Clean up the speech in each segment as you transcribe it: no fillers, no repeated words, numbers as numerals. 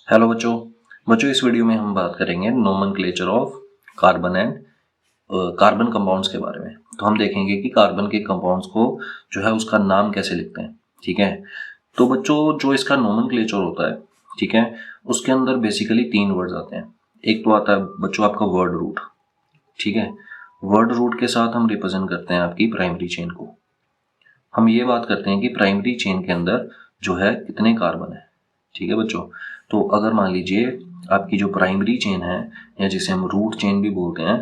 Hello बच्चों इस video में हम बात करेंगे nomenclature of carbon and carbon compounds के बारे में। तो हम देखेंगे कि कार्बन के कंपाउंड्स को जो है उसका नाम कैसे लिखते हैं। ठीक है, तो बच्चों जो इसका नोमेनक्लेचर होता है, ठीक है, उसके अंदर बेसिकली 3 वर्ड्स आते हैं। एक तो आता है बच्चों आपका वर्ड रूट। ठीक है, वर्ड रूट के साथ हम रिप्रेजेंट करते हैं आपकी प्राइमरी चेन को। हम ये बात करते हैं कि प्राइमरी चेन के अंदर जो है कितने कार्बन है। ठीक है बच्चों, तो अगर मान लीजिए आपकी जो प्राइमरी चेन है या जिसे हम रूट चेन भी बोलते हैं,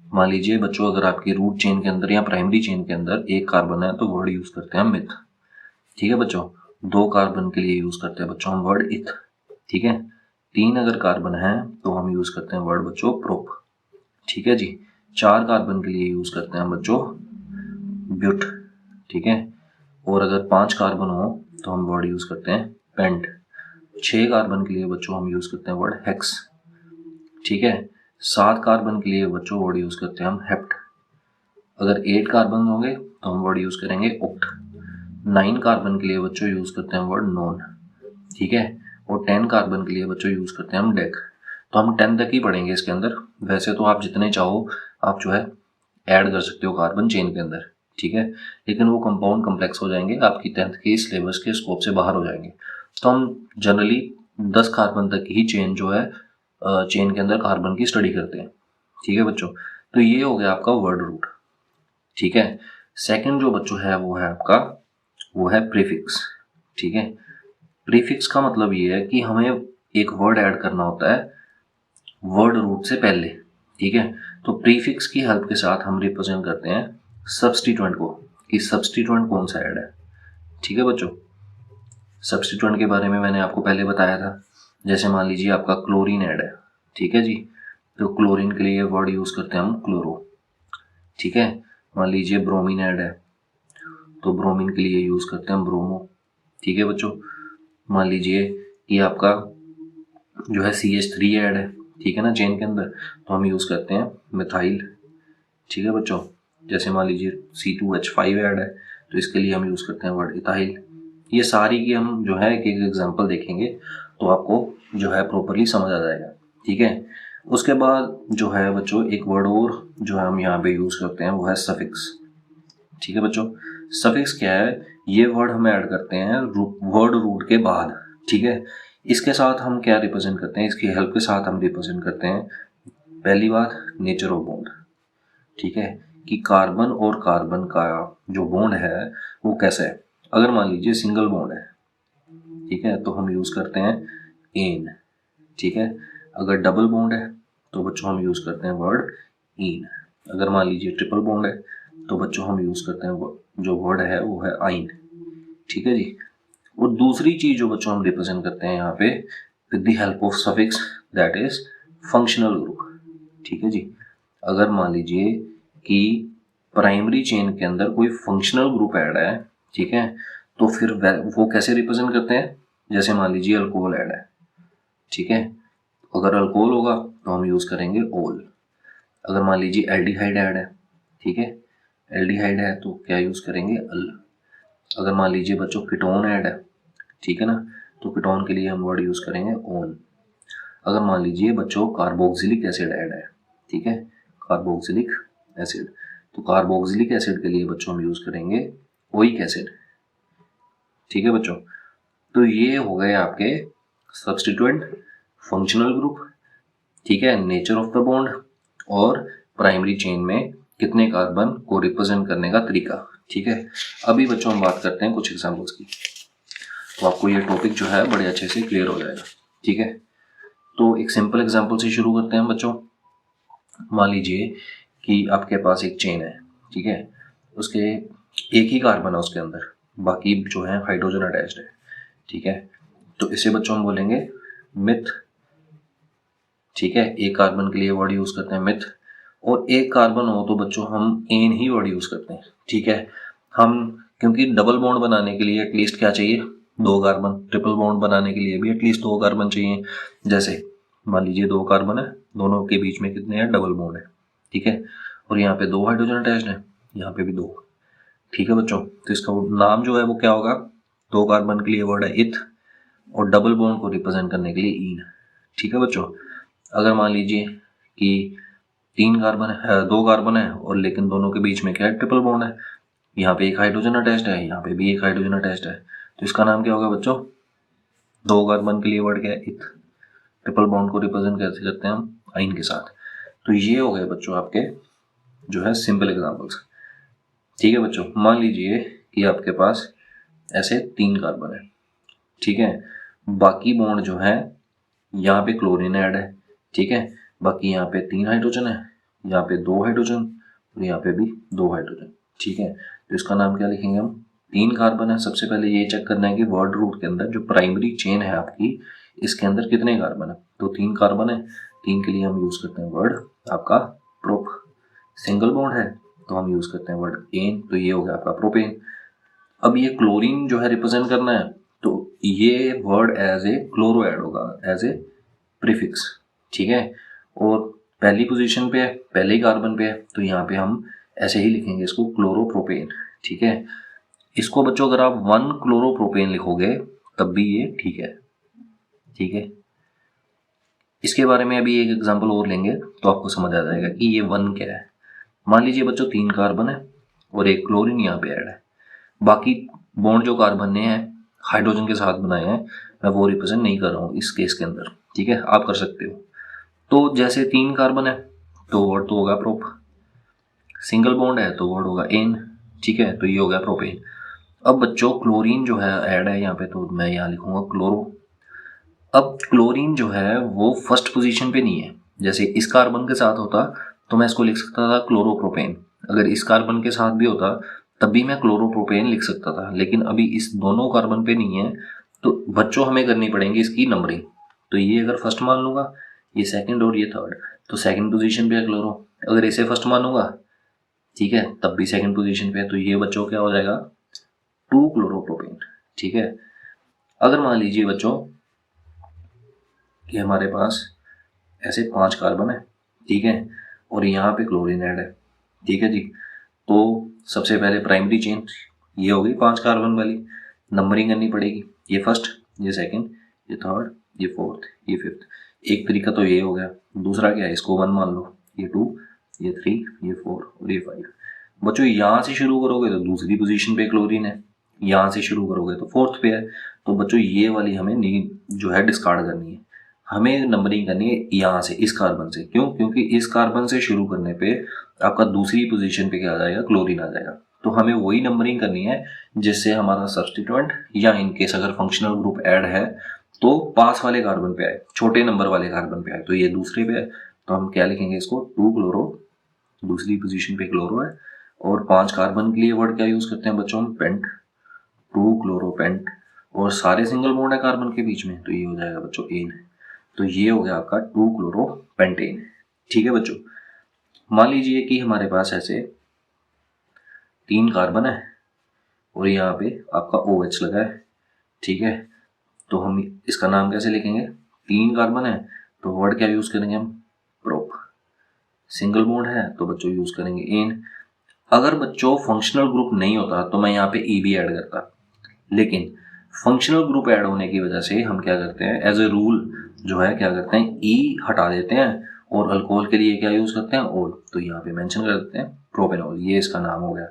मान लीजिए बच्चों अगर आपकी रूट चेन के अंदर या प्राइमरी चेन के अंदर एक कार्बन है तो वर्ड यूज करते हैं हम मिथ। ठीक है बच्चों, 2 कार्बन के लिए यूज करते हैं बच्चों हम वर्ड इथ। ठीक है, 3 अगर कार्बन है तो हम यूज करते हैं वर्ड बच्चों प्रोप। ठीक है जी, 4 कार्बन के लिए यूज करते हैं बच्चों ब्यूट। ठीक है, और अगर 5 कार्बन हो तो हम वर्ड यूज करते हैं पेंट। 6 कार्बन के लिए बच्चों हम यूज करते हैं वर्ड हेक्स। ठीक है, 7 कार्बन के लिए बच्चों वर्ड यूज करते हैं हम हेप्ट। अगर 8 कार्बन होंगे तो हम वर्ड यूज करेंगे ओक्ट। 9 कार्बन के लिए बच्चों यूज करते हैं वर्ड नॉन। ठीक है, और 10 कार्बन के लिए बच्चों यूज करते हैं हम डेक। तो हम 10 तक ही पढ़ेंगे इसके अंदर। वैसे तो आप जितने चाहो आप जो है ऐड कर सकते हो कार्बन चेन के अंदर। ठीक है, लेकिन वो कंपाउंड कम्प्लेक्स हो जाएंगे, आपकी 10th के सिलेबस के स्कोप से बाहर हो जाएंगे। तो हम जनरली 10 कार्बन तक ही चेन जो है चेन के अंदर कार्बन की स्टडी करते हैं। ठीक है बच्चों, तो ये हो गया आपका वर्ड रूट। ठीक है, सेकंड जो बच्चों है वो है आपका वो है प्रीफिक्स। ठीक है, प्रीफिक्स का मतलब ये है कि हमें एक वर्ड ऐड करना होता है वर्ड रूट से पहले। ठीक है, तो प्रीफिक्स की हेल्प के साथ हम रिप्रेजेंट करते हैं सब्स्टिट्यूएंट को, कि सब्स्टिट्यूएंट कौन सा ऐड है। ठीक है बच्चों, सब्स्टिट्यूएंट के बारे में मैंने आपको पहले बताया था। जैसे मान लीजिए आपका क्लोरीन ऐड है। ठीक है जी, तो क्लोरीन के लिए वर्ड यूज करते हैं हम क्लोरो। ठीक है, मान लीजिए ब्रोमीन ऐड है तो ब्रोमीन के लिए यूज करते हैं हम ब्रोमो। ठीक है बच्चों, मान लीजिए कि आपका जो है CH3 ऐड है, ठीक है ना, चेन के अंदर, तो हम यूज करते हैं मिथाइल। ठीक है बच्चों, जैसे मान लीजिए C2H5 ऐड है तो इसके लिए हम यूज करते हैं वर्ड इथाइल। ये सारी की हम जो है एक एक एग्जांपल देखेंगे तो आपको जो है प्रॉपरली समझ आ जाएगा। ठीक है, उसके बाद जो है बच्चों एक वर्ड और जो है हम यहाँ पे यूज करते हैं वो है सफिक्स। ठीक है बच्चों, सफिक्स क्या है, ये वर्ड हम ऐड करते हैं वर्ड रूट के बाद। ठीक है, इसके साथ हम क्या रिप्रेजेंट करते हैं, इसकी हेल्प के साथ हम रिप्रेजेंट करते हैं पहली बात नेचर ऑफ बॉन्ड। ठीक है, कि कार्बन और कार्बन का जो बॉन्ड है वो कैसा है। अगर मान लीजिए सिंगल बॉन्ड है, ठीक है, तो हम यूज करते हैं एन। ठीक है, अगर डबल बॉन्ड है तो बच्चों हम यूज करते हैं वर्ड इन। अगर मान लीजिए ट्रिपल बॉन्ड है तो बच्चों हम यूज करते हैं जो वर्ड है वो है आइन। ठीक है जी, और दूसरी चीज जो बच्चों हम रिप्रेजेंट करते हैं यहाँ पे with the help of suffix that is functional group. ठीक है जी, अगर मान लीजिए कि प्राइमरी चेन के अंदर कोई फंक्शनल ग्रुप ऐड है, ठीक है, तो फिर वो कैसे रिप्रेजेंट करते हैं, जैसे मान लीजिए अल्कोहल ऐड है। ठीक है, अगर अल्कोहल होगा तो हम यूज करेंगे ओल। अगर मान लीजिए एल्डिहाइड ऐड है, ठीक है, एल्डिहाइड है तो क्या यूज करेंगे अल। अगर मान लीजिए बच्चों कीटोन ऐड है, ठीक है ना, तो कीटोन के लिए हम वर्ड यूज करेंगे ओन। अगर मान लीजिए बच्चों कार्बोक्सिलिक एसिड ऐड है, ठीक है, कार्बोक्सिलिक एसिड, तो कार्बोक्सिलिक एसिड के लिए बच्चों हम यूज करेंगे ओइक एसिड। ठीक है बच्चों, तो ये हो गए आपके सब्स्टिट्यूएंट, फंक्शनल ग्रुप, ठीक है, नेचर ऑफ द बॉन्ड और प्राइमरी चेन में कितने कार्बन को रिप्रेजेंट करने का तरीका। ठीक है, अभी बच्चों हम बात करते हैं कुछ एग्जांपल्स की, तो आपको ये टॉपिक जो है बड़े अच्छे से क्लियर हो जाएगा। ठीक है, तो एक सिंपल एग्जांपल से शुरू करते हैं बच्चों। मान लीजिए कि आपके पास एक चेन है, ठीक है, उसके एक ही कार्बन है उसके अंदर, बाकी जो है हाइड्रोजन अटैच्ड है। ठीक है, तो इसे बच्चों हम बोलेंगे मिथ। ठीक है, एक कार्बन के लिए वर्ड यूज करते हैं मिथ, और एक कार्बन हो तो बच्चों हम एन ही वर्ड यूज करते हैं। ठीक है, हम क्योंकि डबल बॉन्ड बनाने के लिए एटलीस्ट क्या चाहिए, 2 कार्बन, ट्रिपल बॉन्ड बनाने के लिए भी एटलीस्ट 2 कार्बन चाहिए। जैसे मान लीजिए 2 कार्बन है, दोनों के बीच में कितने हैं, डबल बॉन्ड है। ठीक है, और यहाँ पे 2 हाइड्रोजन अटैच्ड है, यहाँ पे भी 2। ठीक है बच्चों, तो इसका नाम जो है वो क्या होगा, 2 कार्बन के लिए वर्ड है इथ, और डबल बॉन्ड को रिप्रेजेंट करने के लिए इन। ठीक है बच्चों, अगर मान लीजिए कि 3 कार्बन है, 2 कार्बन है और लेकिन दोनों के बीच में क्या है, ट्रिपल बॉन्ड है, यहाँ पे एक हाइड्रोजन अटैच्ड है, यहाँ पे भी एक हाइड्रोजन अटैच्ड है, तो इसका नाम क्या होगा बच्चों, 2 कार्बन के लिए वर्ड क्या है, इथ। ट्रिपल बॉन्ड को रिप्रेजेंट कैसे करते हैं हम, आइन के साथ। तो ये हो गए बच्चों आपके जो है सिंपल एग्जांपल्स। ठीक है बच्चों, मान लीजिए कि आपके पास ऐसे 3 कार्बन है, ठीक है, बाकी बॉन्ड जो है यहाँ पे क्लोरीन ऐड है, ठीक है, बाकी यहाँ पे 3 हाइड्रोजन है, यहाँ पे 2 हाइड्रोजन और यहाँ पे भी 2 हाइड्रोजन, ठीक है। तो इसका नाम क्या लिखेंगे हम, 3 कार्बन है। सबसे पहले ये चेक करना है कि वर्ड रूट के अंदर जो प्राइमरी चेन है आपकी, इसके अंदर कितने कार्बन है, तो 3 कार्बन है। 3 के लिए हम यूज करते हैं वर्ड आपका प्रोप। सिंगल बॉन्ड है तो हम यूज करते हैं वर्ड एन, तो ये हो गया आपका प्रोपेन। अब ये क्लोरीन जो है रिप्रेजेंट करना है, तो ये word as a chloro add होगा, एज ए प्रीफिक्स, ठीक है। और पहली पोजीशन पे है, पहले ही कार्बन पे है, तो यहाँ पे हम ऐसे ही लिखेंगे इसको क्लोरोप्रोपेन, ठीक है। इसको बच्चों अगर आप 1 क्लोरोप्रोपेन लिखोगे तब भी ये ठीक है, ठीक है। इसके बारे में अभी एक एग्जांपल और लेंगे तो आपको समझ आ जाएगा कि ये 1 क्या है। मान लीजिए बच्चों 3 कार्बन है और एक क्लोरीन यहाँ पे ऐड है, बाकी बॉन्ड जो कार्बन ने है हाइड्रोजन के साथ बनाए हैं, मैं वो रिप्रेजेंट नहीं कर रहा हूँ इस केस के अंदर, ठीक है, आप कर सकते हो। तो जैसे 3 कार्बन है तो वर्ड तो होगा प्रोप, सिंगल बॉन्ड है तो वर्ड होगा एन, ठीक है, तो ये हो गया प्रोपेन। अब बच्चों क्लोरीन जो है ऐड है यहाँ पे, तो मैं यहाँ लिखूंगा क्लोरो। अब क्लोरीन जो है वो फर्स्ट पोजीशन पे नहीं है, जैसे इस कार्बन के साथ होता तो मैं इसको लिख सकता था क्लोरोप्रोपेन, अगर इस कार्बन के साथ भी होता तब भी मैं क्लोरोप्रोपेन लिख सकता था, लेकिन अभी इस दोनों कार्बन पे नहीं है, तो बच्चों हमें करनी पड़ेगी इसकी नंबरिंग। तो ये अगर फर्स्ट मान लूंगा, ये सेकंड और ये थर्ड, तो सेकंड पोजीशन पे है क्लोरो। अगर इसे फर्स्ट मानूंगा, ठीक है, तब भी सेकंड पोजीशन पे है, तो ये बच्चों क्या हो जाएगा, 2 क्लोरोप्रोपेन, ठीक है। अगर मान लीजिए बच्चों कि हमारे पास ऐसे 5 कार्बन है, ठीक है, और यहाँ पे क्लोरीन ऐड है, ठीक है जी। तो सबसे पहले प्राइमरी चेन ये होगी 5 कार्बन वाली, नंबरिंग करनी पड़ेगी, ये फर्स्ट, ये सेकंड, ये थर्ड, ये फोर्थ, ये फिफ्थ। एक तरीका तो ये हो गया, दूसरा क्या है, इसको 1 मान लो, ये 2, ये 3, ये 4 और ये 5। बच्चों यहाँ से शुरू करोगे तो दूसरी पोजीशन पे क्लोरीन है, यहाँ से शुरू करोगे तो फोर्थ पे है, तो बच्चों ये वाली हमें जो है डिस्कार्ड करनी है, हमें नंबरिंग करनी है यहाँ से, इस कार्बन से। क्यों, क्योंकि इस कार्बन से शुरू करने पे आपका दूसरी पोजीशन पे क्या आ जाएगा, क्लोरीन आ जाएगा, तो हमें वही नंबरिंग करनी है जिससे हमारा सब्स्टिट्यूएंट या इनकेस अगर फंक्शनल ग्रुप ऐड है तो पास वाले कार्बन पे आए, छोटे नंबर वाले कार्बन पे आए, तो ये दूसरे पे है, तो हम क्या लिखेंगे इसको, 2 क्लोरो, दूसरी पोजीशन पे क्लोरो है। और 5 कार्बन के लिए वर्ड क्या यूज करते हैं बच्चों हम, पेंट, 2 क्लोरोपेंट, और सारे सिंगल बॉन्ड है कार्बन के बीच में, तो ये हो जाएगा बच्चों एन। तो ये हो गया आपका 2 क्लोरोपेंटेन, ठीक है बच्चों। मान लीजिए कि हमारे पास ऐसे 3 कार्बन है और यहाँ पे आपका OH लगा है, ठीक है, तो हम इसका नाम कैसे लिखेंगे, 3 कार्बन है तो वर्ड क्या यूज करेंगे हम, प्रोप। सिंगल बॉन्ड है तो बच्चों यूज करेंगे एन। अगर बच्चों फंक्शनल ग्रुप नहीं होता तो मैं यहाँ पे ई भी ऐड करता, लेकिन फंक्शनल ग्रुप ऐड होने की वजह से हम क्या करते हैं, एज ए रूल जो है क्या करते हैं, ई हटा देते हैं और अल्कोहल के लिए क्या यूज करते हैं, ओल, तो यहाँ पे मेंशन कर देते हैं प्रोपेनॉल, ये इसका नाम हो गया।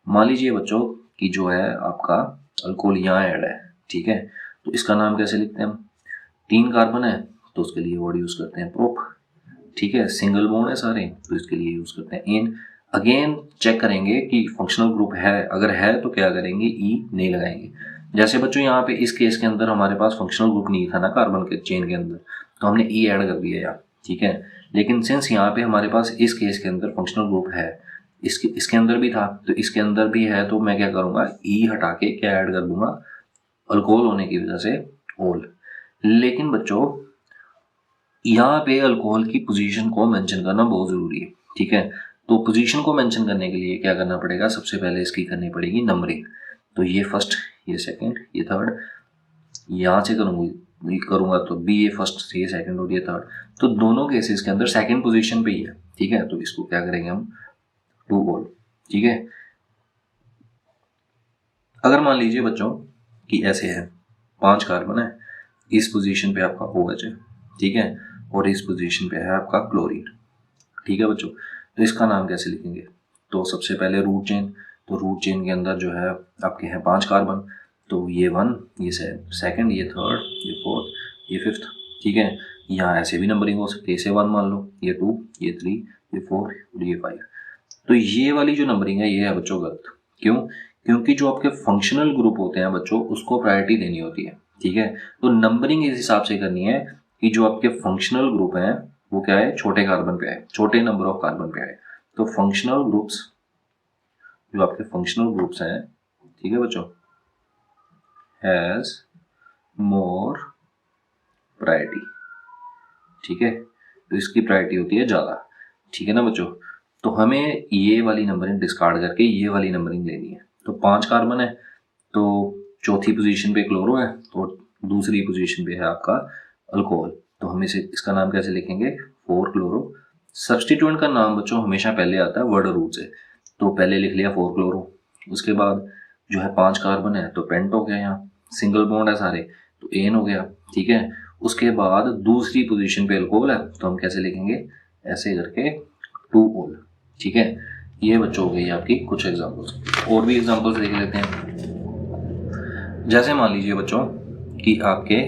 मान लीजिए बच्चों कि जो है आपका अल्कोहल यहाँ ऐड है, ठीक है, तो इसका नाम कैसे लिखते हैं हम, 3 कार्बन है तो उसके लिए वर्ड यूज करते हैं प्रोप, ठीक है, सिंगल बॉन्ड है सारे तो इसके लिए यूज करते हैं एन। अगेन चेक करेंगे कि फंक्शनल ग्रुप है, अगर है तो क्या करेंगे, ई नहीं लगाएंगे। जैसे बच्चों यहाँ पे इस केस के अंदर हमारे पास फंक्शनल ग्रुप नहीं था ना कार्बन के चेन के अंदर, तो हमने ई ऐड कर दिया यार, ठीक है। लेकिन सिंस यहाँ पे हमारे पास इस केस के अंदर फंक्शनल ग्रुप है, इसके अंदर भी था तो इसके अंदर भी है, तो मैं क्या करूंगा, ई हटा के क्या ऐड कर दूंगा, अल्कोहल होने की वजह से ओल। लेकिन बच्चों यहाँ पे अल्कोहल की पोजीशन को मेंशन करना बहुत जरूरी है, ठीक है। तो पोजीशन को मेंशन करने के लिए क्या करना पड़ेगा, सबसे पहले इसकी करनी पड़ेगी नंबरिंग, तो ये फर्स्ट, ये सेकंड, ये थर्ड, यहाँ से करूंगा तो बी, ये फर्स्ट, ये सेकंड और ये थर्ड, तो दोनों केसेस के अंदर सेकंड पोजीशन पे ही है, ठीक है, तो इसको क्या करेंगे हम, 2 ओल, ठीक है। अगर मान लीजिए बच्चों कि ऐसे है 5 कार्बन है इस पोजीशन पे आपका OH है, ठीक है, और इस पोजीशन पे है आपका क्लोरीन, ठीक है बच्चों। तो इसका नाम कैसे लिखेंगे? तो सबसे पहले रूट चेन, तो रूट चेन के अंदर जो है आपके हैं 5 कार्बन, तो ये 1, ये सेकंड, ये थर्ड, ये फोर्थ, ये फिफ्थ, ठीक है। यहाँ ऐसे भी नंबरिंग हो सकती है, इसे 1 मान लो, ये 2, ये 3, ये 4 और ये 5। तो ये वाली जो नंबरिंग है ये है बच्चों गलत। क्यों? क्योंकि जो आपके फंक्शनल ग्रुप होते हैं बच्चों उसको प्रायोरिटी देनी होती है, ठीक है। तो नंबरिंग इस हिसाब से करनी है कि जो आपके फंक्शनल ग्रुप हैं वो क्या है, छोटे कार्बन पे आए, छोटे नंबर ऑफ कार्बन पे आए। तो फंक्शनल ग्रुप्स, जो आपके फंक्शनल ग्रुप्स हैं, ठीक है बच्चों, हैज मोर प्रायोरिटी, ठीक है। तो इसकी प्रायोरिटी होती है ज़्यादा, ठीक है ना बच्चों। तो हमें ये वाली नंबरिंग डिस्कार्ड करके ये वाली नंबरिंग लेनी है। तो 5 कार्बन है, तो चौथी पोजीशन पे क्लोरो है, तो दूसरी पोजीशन पे है आपका अल्कोहल। तो हम इसका नाम कैसे लिखेंगे? 4 क्लोरो। सब्सटीट्यूएंट का नाम बच्चों हमेशा पहले आता है वर्ड रूट से, तो पहले लिख लिया 4 क्लोरो। उसके बाद जो है 5 कार्बन है तो पेंट हो गया, यहाँ सिंगल बॉन्ड है सारे तो एन हो गया, ठीक है। उसके बाद दूसरी पोजीशन पे अल्कोहल है तो हम कैसे लिखेंगे? ऐसे करके 2 ओल, ठीक है। ये बच्चों हो गई आपकी कुछ एग्जांपल्स। और भी एग्जांपल्स देख लेते हैं। जैसे मान लीजिए बच्चों कि आपके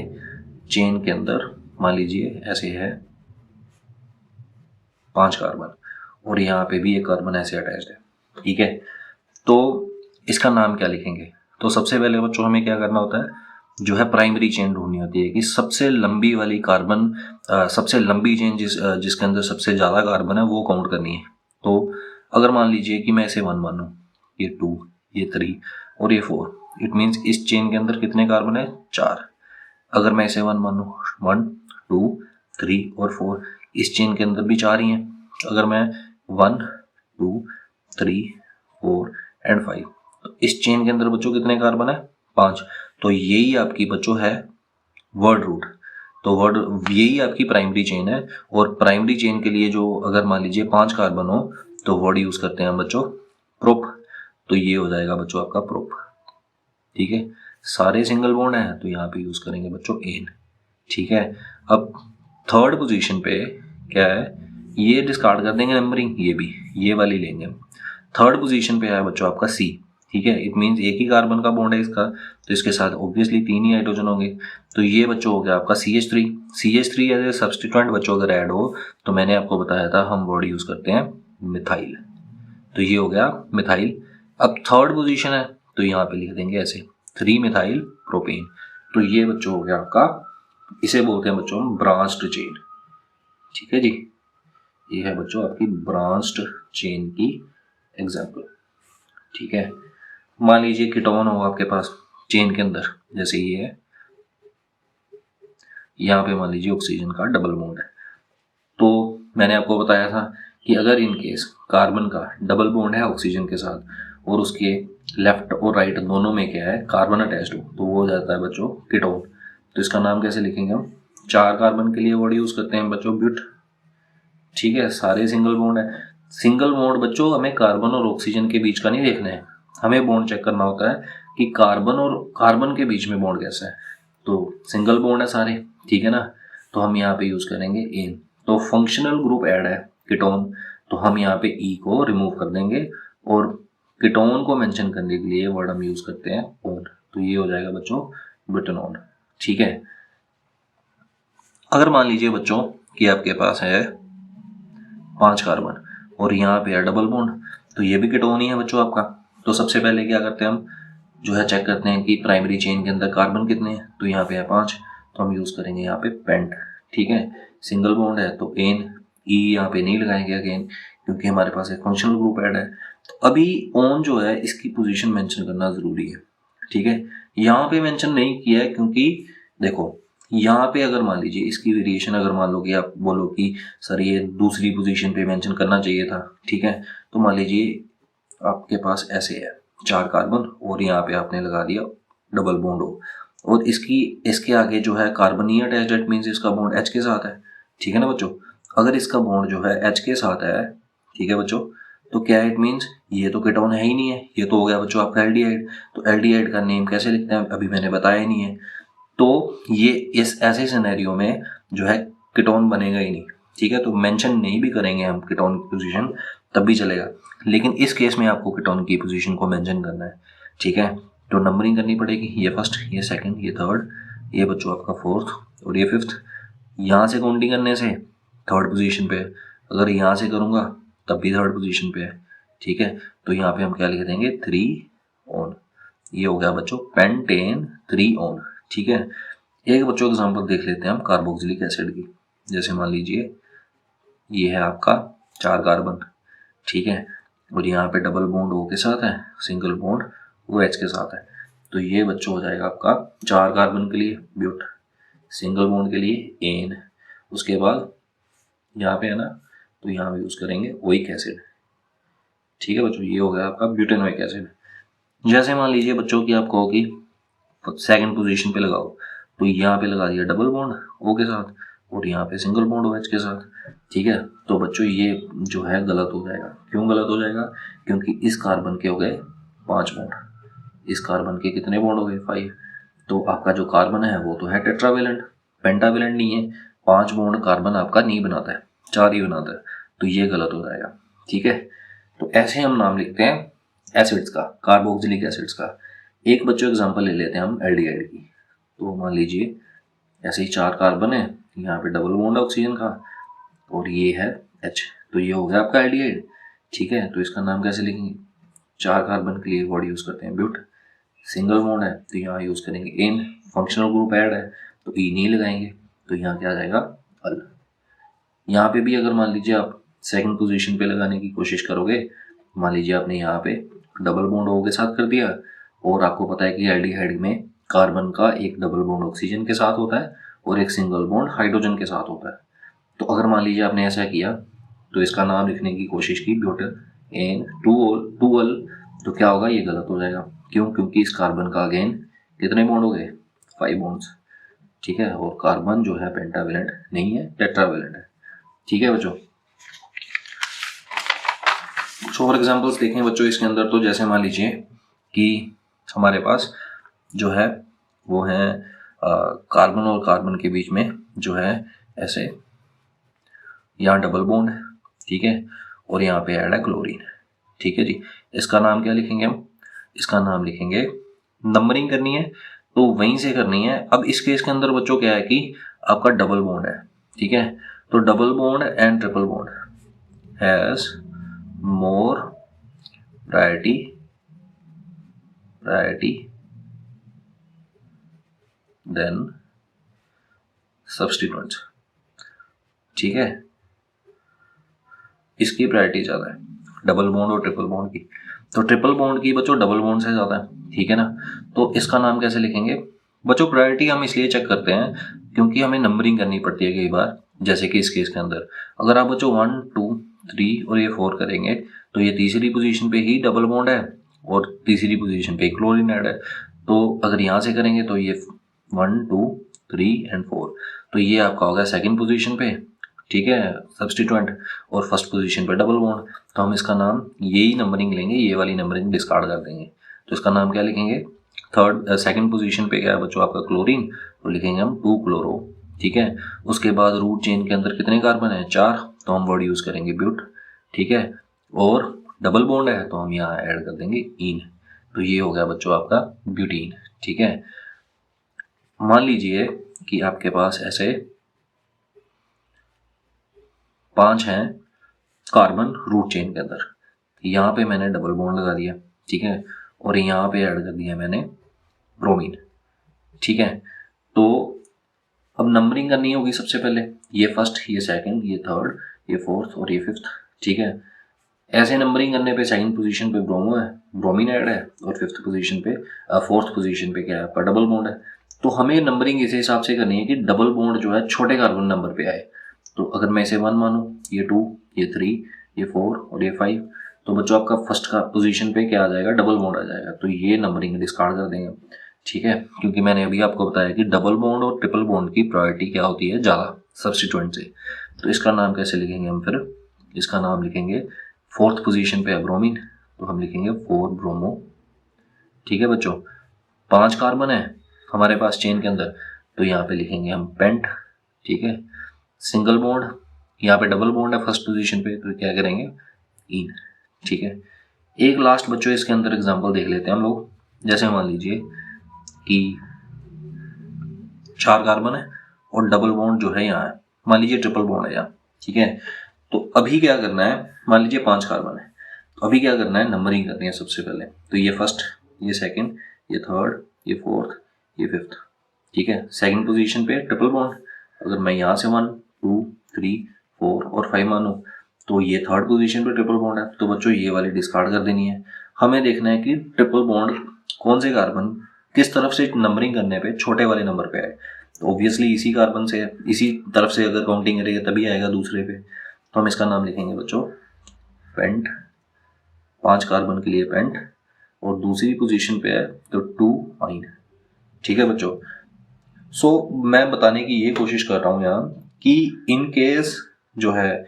चेन के अंदर मान लीजिए ऐसे है 5 कार्बन और यहाँ पे भी एक कार्बन ऐसे अटैच्ड है, ठीक है। तो इसका नाम क्या लिखेंगे? तो सबसे पहले बच्चों हमें क्या करना होता है, जो है प्राइमरी चेन ढूंढनी होती है कि सबसे लंबी वाली कार्बन, सबसे लंबी चेन जिसके अंदर सबसे ज़्यादा कार्बन है वो काउंट करनी है। तो अगर मान लीजिए कि मैं इसे 1 मानूं, ये 2, ये 3 और ये 4, इट मीन्स इस चेन के अंदर कितने कार्बन है? 4। अगर मैं इसे 1 मानूं, 1, 2, 3 और 4, इस चेन के अंदर भी 4 ही हैं। अगर मैं 1, 2, 3, 4 एंड 5, तो इस चेन के अंदर बच्चों कितने कार्बन है? 5। तो यही आपकी बच्चों है वर्ड रूट। तो वर्ड यही आपकी प्राइमरी चेन है। और प्राइमरी चेन के लिए जो अगर मान लीजिए 5 कार्बन हो तो वर्ड यूज करते हैं बच्चों प्रोप। तो ये हो जाएगा बच्चों आपका प्रोप, ठीक है। सारे सिंगल बॉन्ड है तो यहाँ पे यूज करेंगे बच्चों एन, ठीक है। अब थर्ड पोजीशन पे क्या है, ये डिस्कार्ड कर देंगे नंबरिंग, ये भी ये वाली लेंगे हम। थर्ड पोजीशन पे है बच्चों आपका सी, ठीक है। इट मीन्स एक ही कार्बन का बॉन्ड है इसका, तो इसके साथ ऑब्वियसली 3 ही हाइड्रोजन होंगे। तो ये बच्चों हो गया आपका CH3। CH3 as a substituent बच्चों अगर ऐड हो तो मैंने आपको बताया था हम वर्ड यूज करते हैं मिथाइल। तो ये हो गया मिथाइल। अब थर्ड पोजीशन है तो यहाँ पे लिख देंगे ऐसे 3 मिथाइल प्रोपेन। तो ये बच्चों हो गया आपका, इसे बोलते हैं बच्चों हम ब्रांच्ड चेन, ठीक है जी। ये है बच्चों आपकी ब्रांच्ड चेन की एग्जाम्पल, ठीक है। मान लीजिए कीटोन हो आपके पास चेन के अंदर, जैसे ये है, यहाँ पे मान लीजिए ऑक्सीजन का डबल बॉन्ड है। तो मैंने आपको बताया था कि अगर इन केस कार्बन का डबल बॉन्ड है ऑक्सीजन के साथ और उसके लेफ्ट और राइट दोनों में क्या है कार्बन अटैच्ड हो, तो वो हो जाता है बच्चों कीटोन। तो इसका नाम कैसे लिखेंगे हम? 4 कार्बन के लिए वर्ड यूज करते हैं बच्चों ब्यूट, ठीक है। सारे सिंगल बॉन्ड है। सिंगल बॉन्ड बच्चों हमें कार्बन और ऑक्सीजन के बीच का नहीं देखना है, हमें बॉन्ड चेक करना होता है कि कार्बन और कार्बन के बीच में बॉन्ड कैसा है। तो सिंगल बॉन्ड है सारे, ठीक है ना। तो हम यहाँ पे यूज करेंगे एन। तो फंक्शनल ग्रुप ऐड है कीटोन, तो हम यहाँ पे ई को रिमूव कर देंगे और कीटोन को मेंशन करने के लिए वर्ड हम यूज करते हैं ओन। तो ये हो जाएगा बच्चों ब्यूटेनॉन, ठीक है। अगर मान लीजिए बच्चों कि आपके पास है 5 कार्बन और यहाँ पे है डबल बॉन्ड, तो ये भी कीटोन ही है बच्चों आपका। तो सबसे पहले क्या करते हैं हम, जो है चेक करते हैं कि प्राइमरी चेन के अंदर कार्बन कितने हैं। तो यहाँ पे है 5, तो हम यूज करेंगे यहाँ पे पेंट, ठीक है। सिंगल बॉन्ड है तो एन, ई यहाँ पे नहीं लगाएंगे अगेन क्योंकि हमारे पास एक फंक्शनल ग्रुप ऐड है। तो अभी ओन जो है इसकी पोजीशन मेंशन करना जरूरी है, ठीक है। यहाँ पे मेंशन नहीं किया है क्योंकि देखो यहाँ पे अगर मान लीजिए इसकी वेरिएशन अगर मान लो कि आप बोलो कि सर ये दूसरी पोजीशन पे मेंशन करना चाहिए था, ठीक है। तो मान लीजिए आपके पास ऐसे है 4 कार्बन और यहाँ पे आपने लगा दिया डबल बॉन्ड हो और इसके आगे जो है carbon he attached, it means इसका बॉन्ड H के साथ है, ठीक है ना बच्चों। अगर इसका बॉन्ड जो है H के साथ है, ठीक है बच्चों, तो क्या इट मींस ये तो कीटोन है ही नहीं है, ये तो हो गया बच्चों आपका एल्डिहाइड। तो एल्डिहाइड का नेम कैसे लिखते हैं अभी मैंने बताया ही नहीं है। तो ये इस ऐसे सिनेरियो में जो है कीटोन बनेगा ही नहीं, ठीक है। तो मेंशन नहीं भी करेंगे हम कीटोन की पोजीशन तब भी चलेगा, लेकिन इस केस में आपको कीटोन की पोजीशन को मेंशन करना है, ठीक है। तो नंबरिंग करनी पड़ेगी, ये फर्स्ट, ये सेकंड, ये थर्ड, ये बच्चों आपका फोर्थ और ये फिफ्थ। यहाँ से काउंटिंग करने से थर्ड पोजीशन पे है, अगर यहाँ से करूँगा तब भी थर्ड पोजीशन पे है, ठीक है। तो यहाँ पे हम क्या लिख देंगे 3 ऑन, ये हो गया बच्चों पेंटेन 3 ऑन, ठीक है। एक बच्चों एग्जांपल देख लेते हैं हम कार्बोक्सिलिक एसिड की। जैसे मान लीजिए ये है आपका 4 कार्बन, ठीक है, और यहाँ पे डबल बॉन्ड O के साथ है, सिंगल बॉन्ड OH के साथ है। तो ये बच्चों हो जाएगा आपका 4 कार्बन के लिए ब्यूट, सिंगल बॉन्ड के लिए एन, उसके बाद यहाँ पे है ना, तो यहाँ पे यूज़ करेंगे ओइक एसिड, ठीक है बच्चों। ये हो गया आपका ब्यूटेनोइक एसिड। जैसे मान लीजिए बच्चों की आप कहो कि सेकंड पोजीशन पे लगाओ, तो यहाँ पे लगा दिया डबल बॉन्ड O के साथ और यहाँ पे सिंगल बॉन्ड OH के साथ, ठीक है। तो बच्चों ये जो है गलत हो जाएगा। क्यों गलत हो जाएगा? क्योंकि इस कार्बन के हो गए 5 बॉन्ड, इस कार्बन के कितने बॉन्ड हो गए 5। तो आपका जो कार्बन है वो तो है टेट्रावेलेंट, पेंटावेलेंट नहीं है। 5 बॉन्ड कार्बन आपका नहीं बनाता है, 4 ही बनाता है, तो ये गलत हो जाएगा, ठीक है। तो ऐसे हम नाम लिखते हैं एसिड्स का, कार्बोक्सिलिक एसिड्स का। एक बच्चों एग्जांपल ले लेते हैं हम एल्डिहाइड की। तो मान लीजिए ऐसे ही 4 कार्बन है, यहाँ पे डबल बॉन्ड ऑक्सीजन का और ये है H, तो ये हो गया आपका एल्डिहाइड, ठीक है। तो इसका नाम कैसे लिखेंगे? 4 कार्बन के लिए वर्ड यूज करते हैं ब्यूट, सिंगल बॉन्ड है तो यहाँ यूज करेंगे एन, फंक्शनल ग्रुप ऐड है तो ई नहीं लगाएंगे, तो यहाँ क्या आ जाएगा अल। यहाँ पे भी अगर मान लीजिए आप सेकंड पोजीशन पे लगाने की कोशिश करोगे, मान लीजिए आपने यहाँ पे डबल बॉन्ड O के साथ कर दिया और आपको पता है कि एल्डिहाइड में कार्बन का एक डबल बॉन्ड ऑक्सीजन के साथ होता है और एक सिंगल बॉन्ड हाइड्रोजन के साथ होता है। तो अगर मान लीजिए आपने ऐसा किया तो इसका नाम लिखने की कोशिश की ब्यूटेन एन 2 अल, तो क्या होगा? ये गलत हो जाएगा। क्यों? क्योंकि इस कार्बन का अगेन कितने बॉन्ड हो गए? 5 बॉन्ड्स, ठीक है। और कार्बन जो है पेंटावेलेंट नहीं है, टेट्रावेलेंट है, ठीक है बच्चों। कुछ और एग्जांपल्स देखें बच्चों इसके अंदर। तो जैसे मान लीजिए कि हमारे पास जो है वो है कार्बन और कार्बन के बीच में जो है ऐसे यहाँ डबल बॉन्ड है, ठीक है, और यहाँ पे ऐड है क्लोरीन, ठीक है जी। इसका नाम क्या लिखेंगे हम? इसका नाम लिखेंगे, नंबरिंग करनी है तो वहीं से करनी है। अब इस केस के अंदर बच्चों क्या है कि आपका डबल बॉन्ड है, ठीक है। तो double bond and triple bond has more priority than substituents, ठीक है। इसकी प्रायोरिटी ज़्यादा है डबल बॉन्ड और ट्रिपल बॉन्ड की। तो ट्रिपल बॉन्ड की बच्चों डबल बॉन्ड से ज़्यादा है, ठीक है ना। तो इसका नाम कैसे लिखेंगे बच्चों? प्रायोरिटी हम इसलिए चेक करते हैं क्योंकि हमें नंबरिंग करनी पड़ती है कई बार। जैसे कि इस केस के अंदर अगर आप बच्चों 1 2 3 और ये 4 करेंगे तो ये तीसरी पोजीशन पे ही डबल बॉन्ड है और तीसरी पोजीशन पे क्लोरीन ऐड है। तो अगर यहाँ से करेंगे तो ये 1 2 3 एंड 4, तो ये आपका होगा सेकेंड पोजीशन पे, ठीक है, सब्स्टिट्यूएंट, और फर्स्ट पोजीशन पे डबल बॉन्ड। तो हम इसका नाम यही नंबरिंग लेंगे, ये वाली नंबरिंग डिस्कार्ड कर देंगे। तो इसका नाम क्या लिखेंगे? सेकंड पोजीशन पे क्या है बच्चों आपका क्लोरीन, तो लिखेंगे हम 2 क्लोरो, ठीक है। उसके बाद रूट चेन के अंदर कितने कार्बन है? 4, तो हम वर्ड यूज करेंगे ब्यूट, ठीक है। और डबल बॉन्ड है तो हम यहाँ ऐड कर देंगे इन, तो ये हो गया बच्चों आपका ब्यूटीन, ठीक है। मान लीजिए कि आपके पास ऐसे 5 हैं कार्बन रूट चेन के अंदर, यहाँ पे मैंने डबल बॉन्ड लगा दिया, ठीक है, और यहाँ पे ऐड कर दिया मैंने ब्रोमीन, ठीक है। तो अब नंबरिंग करनी होगी सबसे पहले, ये फर्स्ट, ये सेकंड, ये थर्ड, ये फोर्थ और ये फिफ्थ, ठीक है। ऐसे नंबरिंग करने पे सेकंड पोजीशन पे ब्रोमो है, ब्रोमीन ऐड है, और फिफ्थ पोजीशन पे फोर्थ पोजीशन पे क्या है आपका डबल बॉन्ड है। तो हमें नंबरिंग इस हिसाब से करनी है कि डबल बॉन्ड जो है छोटे कार्बन नंबर पे आए। तो अगर मैं इसे 1 मानूं, ये 2, ये 3, ये 4 और ये 5, तो बच्चों आपका फर्स्ट का पोजीशन पे क्या आ जाएगा? डबल बॉन्ड आ जाएगा। तो ये नंबरिंग डिस्कार्ड कर देंगे, ठीक है, क्योंकि मैंने अभी आपको बताया कि डबल बॉन्ड और ट्रिपल बॉन्ड की प्रायोरिटी क्या होती है? ज़्यादा सब्स्टिट्यूएंट से। तो इसका नाम कैसे लिखेंगे हम फिर? इसका नाम लिखेंगे, फोर्थ पोजीशन पे है ब्रोमीन, तो हम लिखेंगे 4 ब्रोमो, ठीक है बच्चों। 5 कार्बन है हमारे पास चेन के अंदर, तो यहाँ पे लिखेंगे हम पेंट, ठीक है। सिंगल बॉन्ड, यहाँ पे डबल बॉन्ड है फर्स्ट पोजीशन पे, तो क्या करेंगे इन, ठीक है। एक लास्ट बच्चों इसके अंदर एग्जांपल देख लेते हैं हम लोग। जैसे मान लीजिए कि 4 कार्बन है और डबल बॉन्ड जो है यहाँ है, मान लीजिए ट्रिपल बॉन्ड है यहाँ, ठीक है। तो अभी क्या करना है, मान लीजिए 5 कार्बन है, तो अभी क्या करना है, नंबरिंग करनी है सबसे पहले। तो ये फर्स्ट, ये सेकंड, ये थर्ड, ये फोर्थ, ये फिफ्थ, ठीक है। सेकंड पोजीशन पे ट्रिपल बॉन्ड, अगर मैं यहाँ से 1 2 3 4 और 5 मानूं, तो ये थर्ड पोजीशन पे ट्रिपल बॉन्ड है, तो बच्चों ये वाली डिस्कार्ड कर देनी है। हमें देखना है कि ट्रिपल बॉन्ड कौन से कार्बन किस तरफ से नंबरिंग करने पे छोटे वाले नंबर पे आए। तो ऑब्वियसली इसी कार्बन से, इसी तरफ से अगर काउंटिंग करेंगे तभी आएगा दूसरे पे। तो हम इसका नाम लिखेंगे बच्चों पेंट, 5 कार्बन के लिए पेंट, और दूसरी पोजीशन पे है तो 2 आइन, ठीक है बच्चों। सो मैं बताने की ये कोशिश कर रहा हूँ यहाँ कि इन केस जो है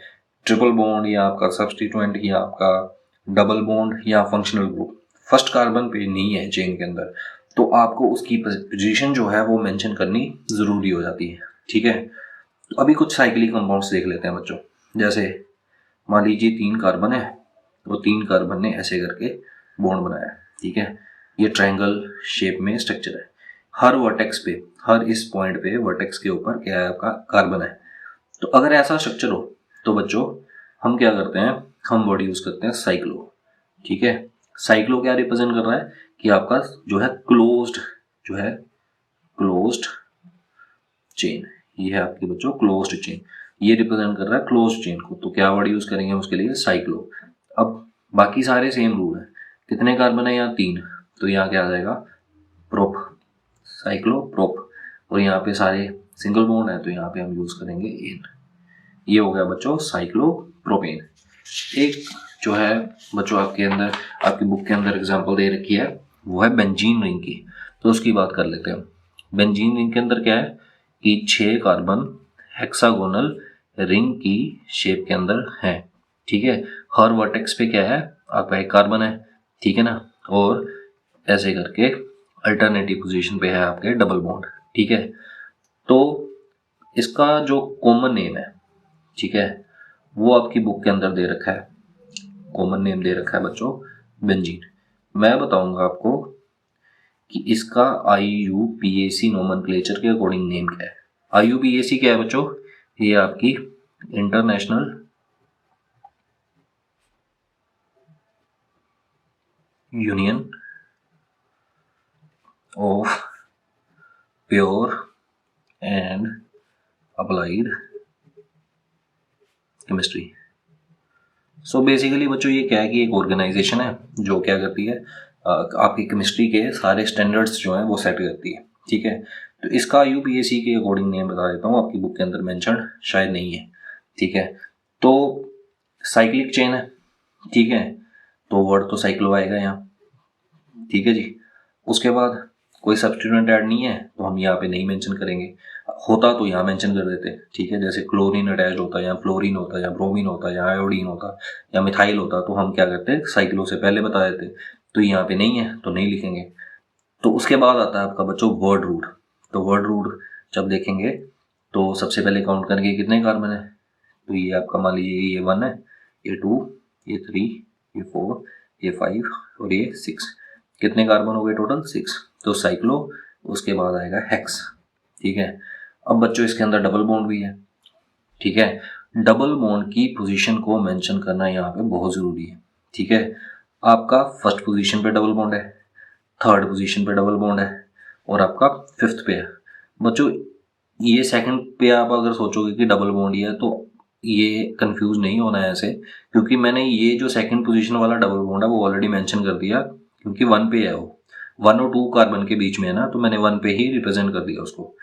ट्रिपल बॉन्ड या आपका सब्स्टिट्यूएंट या आपका डबल बॉन्ड या फंक्शनल ग्रुप फर्स्ट कार्बन पे नहीं है चेन के अंदर, तो आपको उसकी पोजीशन जो है वो मेंशन करनी ज़रूरी हो जाती है, ठीक है। तो अभी कुछ साइक्लिक कंपाउंड्स देख लेते हैं बच्चों। जैसे मान लीजिए 3 कार्बन है, वो 3 कार्बन ने ऐसे करके बॉन्ड बनाया, ठीक है। ये ट्रायंगल शेप में स्ट्रक्चर है, हर वर्टेक्स पे, हर इस पॉइंट पे वर्टेक्स के ऊपर क्या है आपका कार्बन है। तो अगर ऐसा स्ट्रक्चर हो तो बच्चों हम क्या करते हैं, हम वर्ड यूज करते हैं साइक्लो, ठीक है। साइक्लो क्या रिप्रेजेंट कर रहा है कि आपका जो है क्लोज्ड, जो है क्लोज्ड चेन, ये है आपकी बच्चों क्लोज्ड चेन, ये रिप्रेजेंट कर रहा है क्लोज्ड चेन को। तो क्या वर्ड यूज करेंगे उसके लिए, साइक्लो। अब बाकी सारे सेम रूल है, कितने कार्बन है यहाँ 3, तो यहाँ क्या आ जाएगा प्रोप, साइक्लो प्रोप। और यहाँ पे सारे सिंगल बॉन्ड है तो यहाँ पे हम यूज करेंगे एन। ये हो गया बच्चों साइक्लो प्रोपेन। एक जो है बच्चों आपके अंदर, आपकी बुक के अंदर एग्जांपल दे रखी है, वो है बेंजीन रिंग की, तो उसकी बात कर लेते हैं। बेंजीन रिंग के अंदर क्या है कि 6 कार्बन हेक्सागोनल रिंग की शेप के अंदर है, ठीक है। हर वर्टेक्स पे क्या है आपका एक कार्बन है, ठीक है ना, और ऐसे करके अल्टरनेटिव पोजीशन पे है आपके डबल बॉन्ड, ठीक है। तो इसका जो कॉमन नेम है, ठीक है, वो आपकी बुक के अंदर दे रखा है, कॉमन नेम दे रखा है बच्चों बेंजीन। मैं बताऊंगा आपको कि इसका IUPAC नोमेनक्लेचर के अकॉर्डिंग नेम क्या है। IUPAC क्या है बच्चों, ये आपकी international union of pure and applied chemistry. So basically बच्चों ये क्या है कि एक ऑर्गेनाइजेशन है जो क्या करती है, आपकी केमिस्ट्री के सारे स्टैंडर्ड्स जो हैं वो सेट करती है, ठीक है। तो इसका IUPAC के अकॉर्डिंग नेम बता देता हूँ, आपकी बुक के अंदर मेंशन शायद नहीं है, ठीक है। तो साइक्लिक चेन है, ठीक है, तो वर्ड तो साइक्लो आएगा यहाँ, ठीक है जी। उसके बाद कोई सब्स्टिट्यूएंट ऐड नहीं है तो हम यहाँ पे नहीं मेंशन करेंगे, होता तो यहाँ मेंशन कर देते, ठीक है। जैसे क्लोरीन अटैच होता है या फ्लोरीन होता है या ब्रोमीन होता है या आयोडीन होता या मिथाइल होता, तो हम क्या करते साइक्लो से पहले बता देते। तो यहाँ पे नहीं है तो नहीं लिखेंगे। तो उसके बाद आता है आपका बच्चों वर्ड रूट। तो वर्ड रूट जब देखेंगे तो सबसे पहले काउंट करेंगे कितने कार्बन है, तो ये आपका मान लीजिए ये 1 है, ये 2, ये 3, ये 4, ये 5 और ये 6, कितने कार्बन हो गए टोटल 6। तो साइक्लो, उसके बाद आएगा हेक्स, ठीक है। अब बच्चों इसके अंदर डबल बॉन्ड भी है, ठीक है। डबल बॉन्ड की पोजीशन को मेंशन करना यहाँ पे बहुत ज़रूरी है, ठीक है। आपका फर्स्ट पोजीशन पे डबल बॉन्ड है, थर्ड पोजीशन पे डबल बॉन्ड है और आपका फिफ्थ पे है। बच्चों ये सेकंड पे आप अगर सोचोगे कि डबल बॉन्ड ही है तो ये कंफ्यूज नहीं होना है ऐसे, क्योंकि मैंने ये जो सेकंड पोजीशन वाला डबल बॉन्ड है वो ऑलरेडी मेंशन कर दिया, क्योंकि 1 पे है वो, 1 और 2 कार्बन के बीच में है ना, तो मैंने 1 पे ही रिप्रेजेंट कर दिया उसको।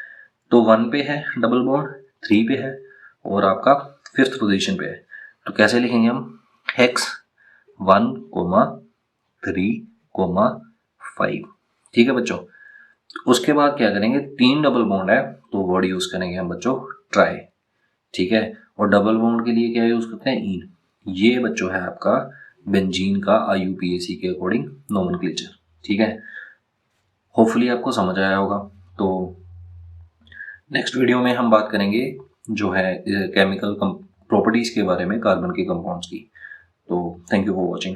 तो 1 पे है डबल बॉन्ड, 3 पे है और आपका फिफ्थ पोजीशन पे है। तो कैसे लिखेंगे हम, हेक्स 1, 3, 5, ठीक है बच्चों। उसके बाद क्या करेंगे, 3 डबल बॉन्ड है तो वर्ड यूज करेंगे हम बच्चों ट्राई, ठीक है। और डबल बॉन्ड के लिए क्या यूज करते हैं, इन। ये बच्चों है आपका बेंजीन का IUPAC के अकॉर्डिंग नोमेनक्लेचर, ठीक है। होपफुली आपको समझ आया होगा। तो नेक्स्ट वीडियो में हम बात करेंगे जो है केमिकल प्रॉपर्टीज़ के बारे में कार्बन के कंपाउंड्स की। तो थैंक यू फॉर वॉचिंग।